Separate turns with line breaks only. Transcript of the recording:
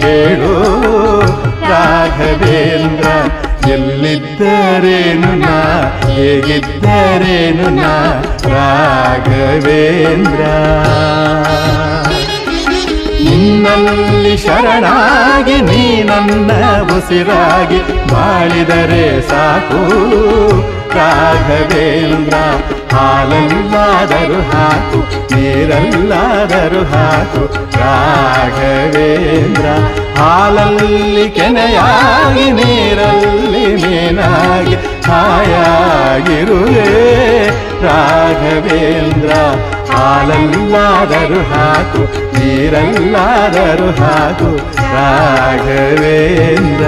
ಹೇಳು ರಾಘವೇಂದ್ರ. ಎಲ್ಲಿದ್ದರೇನು ನಾ, ಹೇಗಿದ್ದರೇನು ನಾ ರಾಘವೇಂದ್ರ. ನಿನ್ನಲ್ಲಿ ಶರಣಾಗಿ ನೀ ನನ್ನ ಉಸಿರಾಗಿ ಬಾಳಿದರೆ ಸಾಕು ರಾಘವೇಂದ್ರ. ಹಾಲಲ್ಲಾದರೂ ಹಾಕು, ನೀರಲ್ಲಾದರೂ ಹಾಕು ರಾಘವೇಂದ್ರ. ಹಾಲಲ್ಲಿ ಕೆನೆಯಾಗಿ, ನೀರಲ್ಲಿ ಮೀನಾಗಿ ಹಾಯಾಗಿರುವೆ ರಾಘವೇಂದ್ರ. ಹಾಲಲ್ಲಾದರೂ ಹಾಕು, ನೀರಲ್ಲಾದರೂ ಹಾಕು ರಾಘವೇಂದ್ರ.